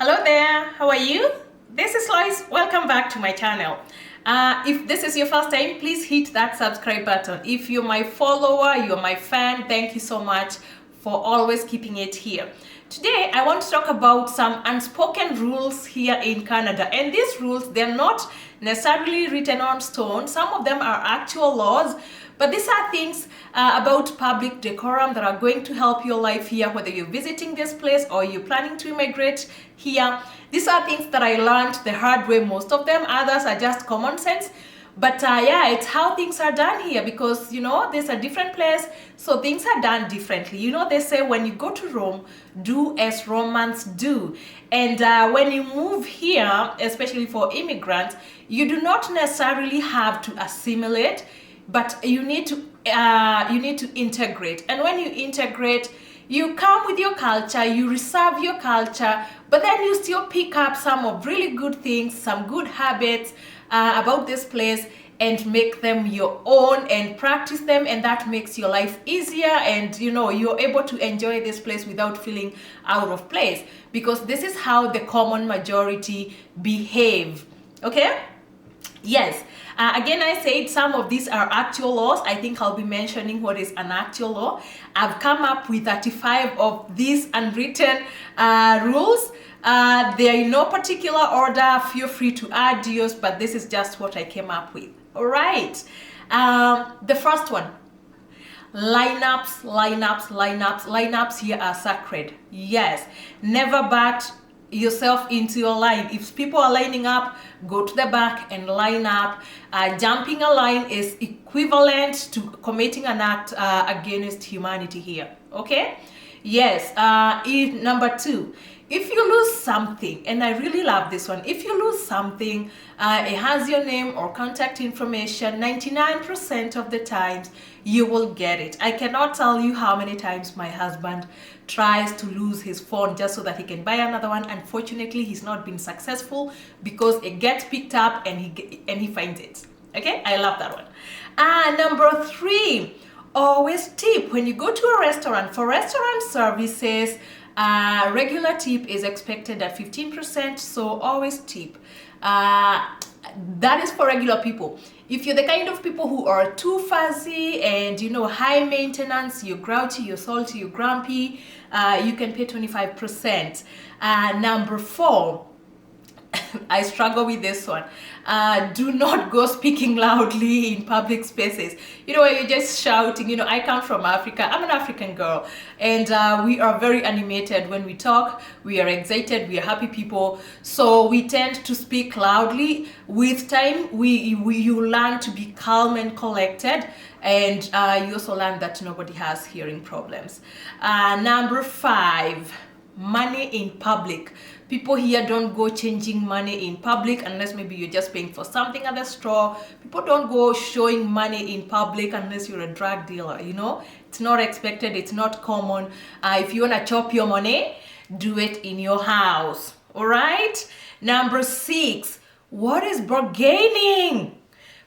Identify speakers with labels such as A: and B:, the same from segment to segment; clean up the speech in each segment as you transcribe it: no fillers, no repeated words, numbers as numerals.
A: Hello there, how are you? This is Lois. Welcome back to my channel. If this is your first time, please hit that subscribe button. If you're my follower, you're my fan, thank you so much for always keeping it here. Today, I want to talk about some unspoken rules here in Canada. And these rules, they're not necessarily written on stone. Some of them are actual laws. But these are things about public decorum that are going to help your life here, whether you're visiting this place or you're planning to immigrate here. These are things that I learned the hard way, most of them. Others are just common sense. But yeah, it's how things are done here because, there's a different place, so things are done differently. They say when you go to Rome, do as Romans do. And when you move here, especially for immigrants, you do not necessarily have to assimilate, but you need to integrate. And when you integrate, you come with your culture, you reserve your culture, but then you still pick up some of really good things, some good habits about this place, and make them your own and practice them, and that makes your life easier, and you're able to enjoy this place without feeling out of place, because this is how the common majority behave. Okay? Yes. Again, I said some of these are actual laws. I think I'll be mentioning what is an actual law. I've come up with 35 of these unwritten rules. They're in no particular order. Feel free to add yours, but this is just what I came up with. All right. The first one. Lineups, lineups, lineups. Lineups here are sacred. Yes. Never bat yourself into your line. If people are lining up, go to the back and line up. Jumping a line is equivalent to committing an act against humanity here. Okay? Yes. Number 2, if you lose something, and I really love this one, if you lose something, it has your name or contact information, 99% of the times you will get it. I cannot tell you how many times my husband tries to lose his phone just so that he can buy another one. Unfortunately, he's not been successful because it gets picked up and he finds it. Okay, I love that one. Number 3, always tip. When you go to a restaurant, for restaurant services, regular tip is expected at 15%, so always tip. That is for regular people. If you're the kind of people who are too fussy and high maintenance, you're grouchy, you're salty, you're grumpy, you can pay 25%. Number 4, I struggle with this one. Do not go speaking loudly in public spaces. You're just shouting. I come from Africa. I'm an African girl, and we are very animated when we talk. We are excited. We are happy people. So we tend to speak loudly. With time, you learn to be calm and collected, and you also learn that nobody has hearing problems. Number 5. Money in public. People here don't go changing money in public unless maybe you're just paying for something at the store. People don't go showing money in public unless you're a drug dealer. It's not expected, it's not common. If you want to chop your money, do it in your house. All right. Number 6, what is bargaining?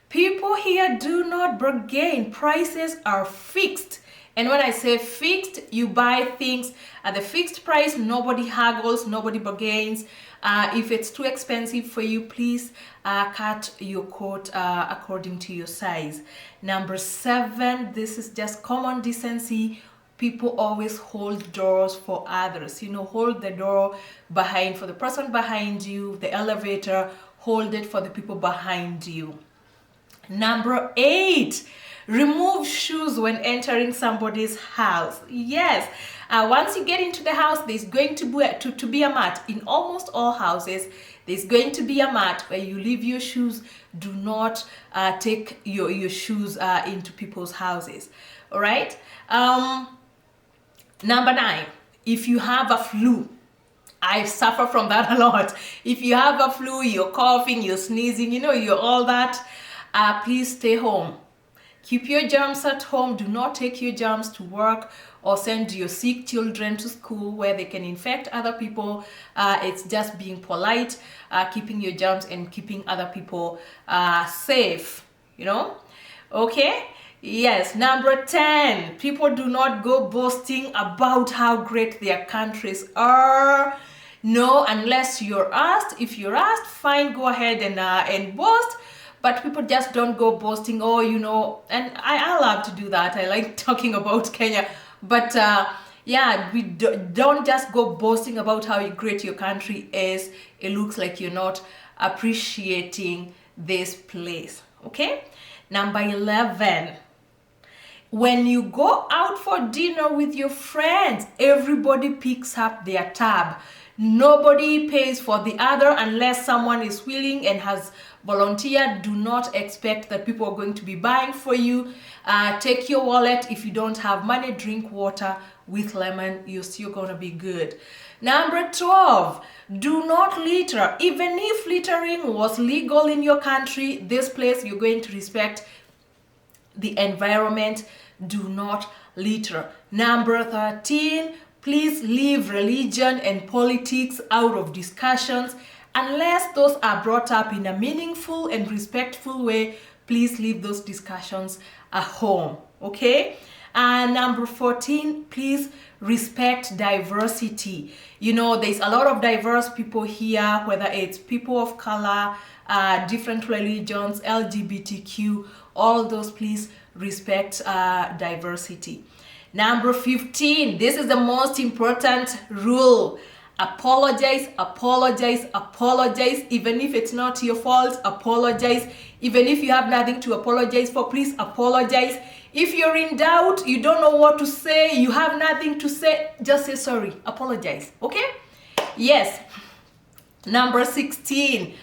A: People here do not bargain. Prices are fixed. And when I say fixed, you buy things at the fixed price. Nobody haggles, nobody bargains. If it's too expensive for you, please cut your coat according to your size. Number 7, this is just common decency. People always hold doors for others. Hold the door for the person behind you, the elevator, hold it for the people behind you. Number 8, remove shoes when entering somebody's house. Yes, once you get into the house, there's going to be a mat. In almost all houses, there's going to be a mat where you leave your shoes. Do not take your shoes into people's houses. All right. Number 9, if you have a flu, I suffer from that a lot. If you have a flu, you're coughing, you're sneezing, you're all that, please stay home. Keep your germs at home. Do not take your germs to work or send your sick children to school where they can infect other people. It's just being polite, keeping your germs and keeping other people safe, Okay? Yes, number 10, people do not go boasting about how great their countries are. No, unless you're asked. If you're asked, fine, go ahead and boast. But people just don't go boasting, oh, and I love to do that. I like talking about Kenya. But yeah, we don't just go boasting about how great your country is. It looks like you're not appreciating this place. Okay? Number 11. When you go out for dinner with your friends, everybody picks up their tab. Nobody pays for the other unless someone is willing and has volunteered. Do not expect that people are going to be buying for you. Take your wallet. If you don't have money, drink water with lemon. You're still going to be good. Number 12, do not litter. Even if littering was legal in your country, this place you're going to respect the environment. Do not litter. Number 13, please leave religion and politics out of discussions. Unless those are brought up in a meaningful and respectful way, please leave those discussions at home, okay? And number 14, please respect diversity. There's a lot of diverse people here, whether it's people of color, different religions, LGBTQ, all those, please respect diversity. Number 15, this is the most important rule. Apologize, apologize, apologize. Even if it's not your fault, apologize. Even if you have nothing to apologize for, please apologize. If you're in doubt, you don't know what to say, you have nothing to say, just say sorry, apologize, okay? Yes. Number 16,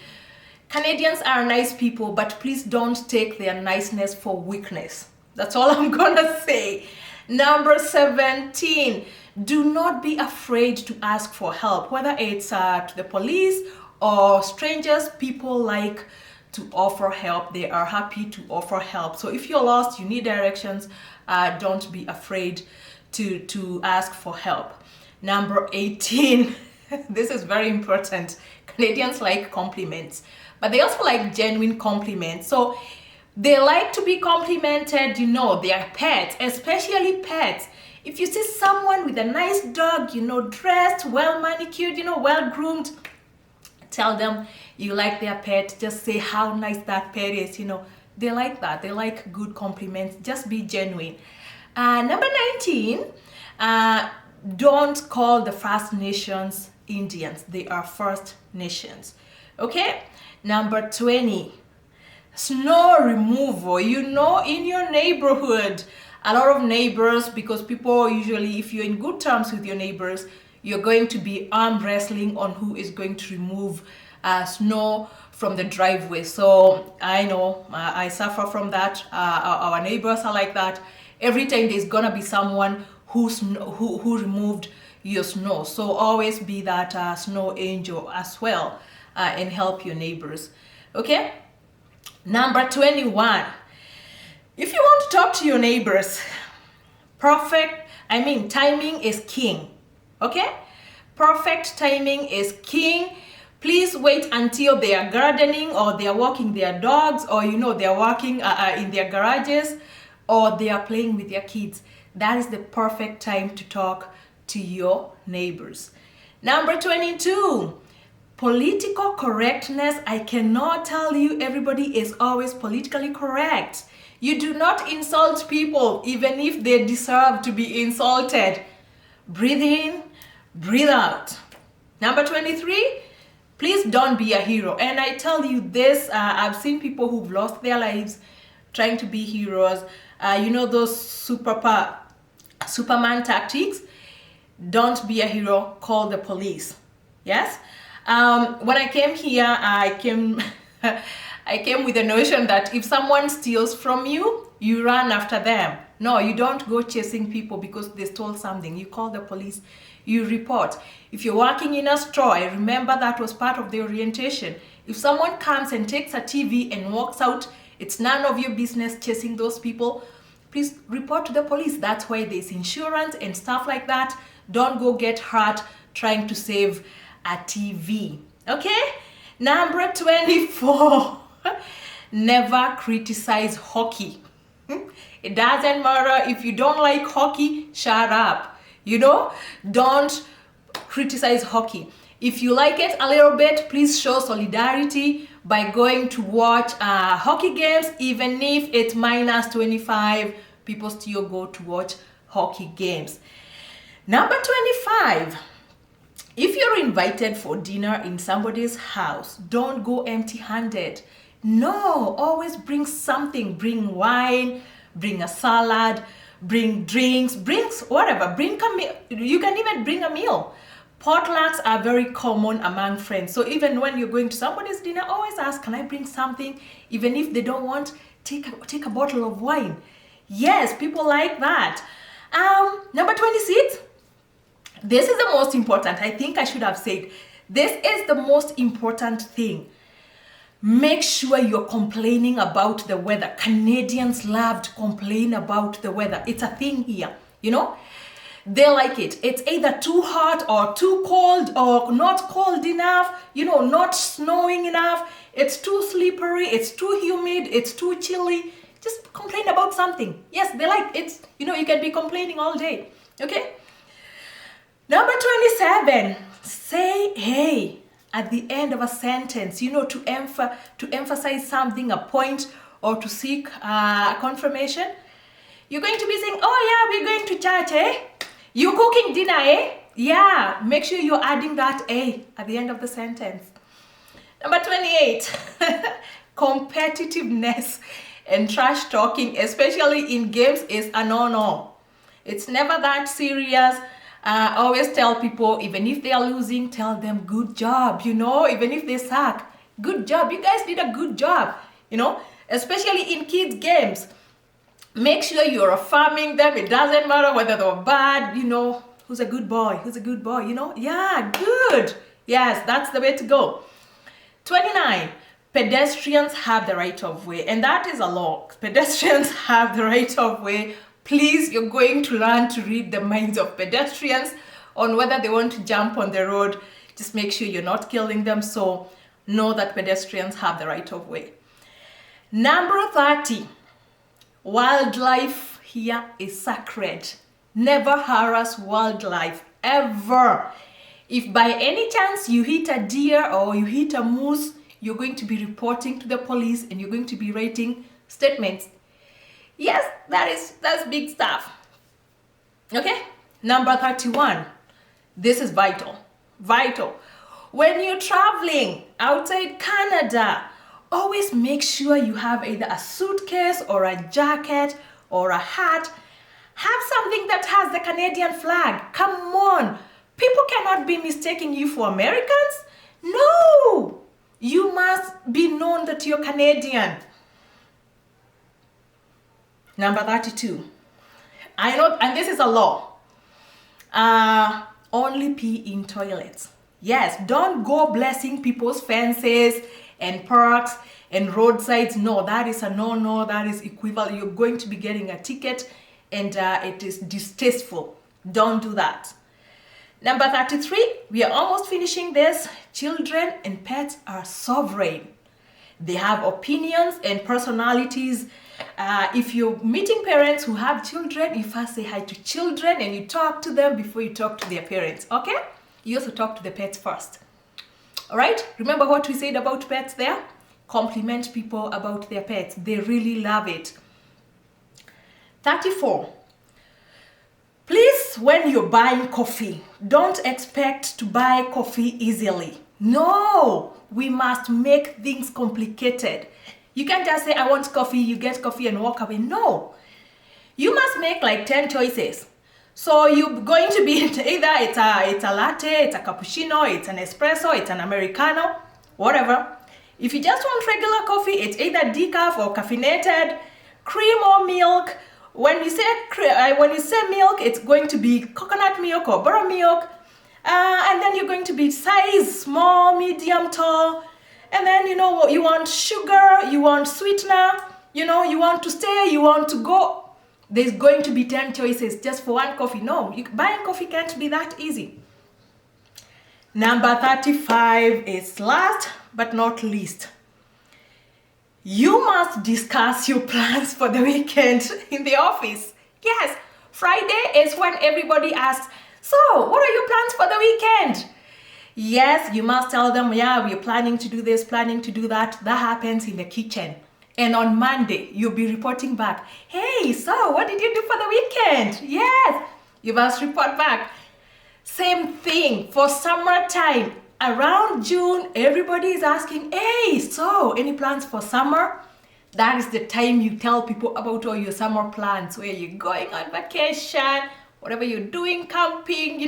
A: Canadians are nice people, but please don't take their niceness for weakness. That's all I'm gonna say. Number 17, do not be afraid to ask for help, whether it's to the police or strangers. People like to offer help. They are happy to offer help. So if you're lost, you need directions, don't be afraid to ask for help. Number 18, this is very important. Canadians like compliments, but they also like genuine compliments. So they like to be complimented, their pets, especially pets. If you see someone with a nice dog, dressed, well manicured, well groomed, tell them you like their pet. Just say how nice that pet is. They like that. They like good compliments. Just be genuine. Number 19, don't call the First Nations Indians. They are First Nations. Okay? Number 20, snow removal. In your neighborhood, a lot of neighbors, because people usually, if you're in good terms with your neighbors, you're going to be arm wrestling on who is going to remove snow from the driveway. So I know I suffer from that. Our neighbors are like that. Every time there's gonna be someone who removed your snow. So always be that snow angel as well, and help your neighbors. Okay? Number 21. If you want to talk to your neighbors, timing is king. Okay? Perfect timing is king. Please wait until they are gardening, or they are walking their dogs, or they are working in their garages, or they are playing with their kids. That is the perfect time to talk to your neighbors. Number 22, political correctness. I cannot tell you everybody is always politically correct. You do not insult people, even if they deserve to be insulted. Breathe in, breathe out. Number 23, please don't be a hero. And I tell you this, I've seen people who've lost their lives trying to be heroes. Those Superman tactics. Don't be a hero, call the police. Yes? When I came here, I came with the notion that if someone steals from you, you run after them. No, you don't go chasing people because they stole something. You call the police, you report. If you're working in a store, I remember that was part of the orientation. If someone comes and takes a TV and walks out, it's none of your business chasing those people. Please report to the police. That's why there's insurance and stuff like that. Don't go get hurt trying to save a TV. Okay? Number 24. Never criticize hockey. It doesn't matter if you don't like hockey, shut up. Don't criticize hockey. If you like it a little bit, please show solidarity by going to watch hockey games. Even if it's minus 25, people still go to watch hockey games. Number 25, if you're invited for dinner in somebody's house, don't go empty-handed. No, always bring something. Bring wine, bring a salad, bring drinks, whatever. Bring a meal. You can even bring a meal. Potlucks are very common among friends. So even when you're going to somebody's dinner, always ask, can I bring something? Even if they don't want, take a bottle of wine. Yes, people like that. Number 26, this is the most important. I think I should have said, this is the most important thing. Make sure you're complaining about the weather. Canadians love to complain about the weather. It's a thing here, you know? They like it. It's either too hot or too cold or not cold enough, you know, not snowing enough. It's too slippery, it's too humid, it's too chilly. Just complain about something. Yes, they like it. You know, you can be complaining all day. Okay? Number 27, say hey at the end of a sentence, you know, to emphasize something, a point, or to seek confirmation. You're going to be saying, oh yeah, we're going to church, eh? You cooking dinner, eh? Yeah, make sure you're adding that eh at the end of the sentence. Number 28, competitiveness and trash talking, especially in games, is a no-no. It's never that serious. Always tell people, even if they are losing, tell them good job, you know, even if they suck, good job. You guys did a good job, you know, especially in kids games. Make sure you're affirming them. It doesn't matter whether they're bad, you know, who's a good boy, you know? Yeah, good. Yes, that's the way to go. 29, pedestrians have the right of way. And that is a law. Pedestrians have the right of way. Please, you're going to learn to read the minds of pedestrians on whether they want to jump on the road. Just make sure you're not killing them. So know that pedestrians have the right of way. Number 30, wildlife here is sacred. Never harass wildlife, ever. If by any chance you hit a deer or you hit a moose, you're going to be reporting to the police and you're going to be writing statements. Yes, that's big stuff. Okay, number 31. This is vital. When you're traveling outside Canada, always make sure you have either a suitcase or a jacket or a hat. Have something that has the Canadian flag. Come on. People cannot be mistaking you for Americans. No, you must be known that you're Canadian. Number 32. I know, and this is a law. Only pee in toilets. Yes, don't go blessing people's fences and parks and roadsides. No, that is a no-no. That is equivalent. You're going to be getting a ticket and it is distasteful. Don't do that. Number 33, we are almost finishing this. Children and pets are sovereign. They have opinions and personalities. If you're meeting parents who have children, you first say hi to children and you talk to them before you talk to their parents, okay? You also talk to the pets first. All right? Remember what we said about pets there? Compliment people about their pets. They really love it. 34. Please, when you're buying coffee, don't expect to buy coffee easily. No, we must make things complicated. You can't just say, I want coffee, you get coffee and walk away. No, you must make like 10 choices. So you're going to be either it's a latte, it's a cappuccino, it's an espresso, it's an Americano, whatever. If you just want regular coffee, it's either decaf or caffeinated, cream or milk. When you say milk, it's going to be coconut milk or buttermilk. And then you're going to be size small, medium, tall. And then, you know, you want sugar, you want sweetener, you know, you want to stay, you want to go. There's going to be 10 choices just for one coffee. No, buying coffee can't be that easy. Number 35 is last but not least. You must discuss your plans for the weekend in the office. Yes, Friday is when everybody asks, so what are your plans for the weekend? Yes, you must tell them, yeah, we're planning to do this, planning to do that. That happens in the kitchen. And on Monday, you'll be reporting back. Hey, so what did you do for the weekend? Yes, you must report back. Same thing for summertime. Around June, everybody is asking, hey, so any plans for summer? That is the time you tell people about all your summer plans, where you're going on vacation, whatever you're doing, camping,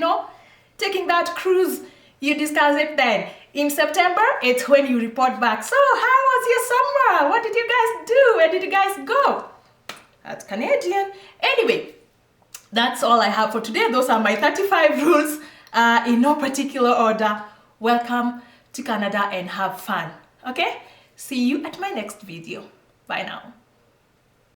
A: taking that cruise. You discuss it then. In September, it's when you report back. So how was your summer? What did you guys do? Where did you guys go? That's Canadian. Anyway, that's all I have for today. Those are my 35 rules in no particular order. Welcome to Canada and have fun. Okay? See you at my next video. Bye now.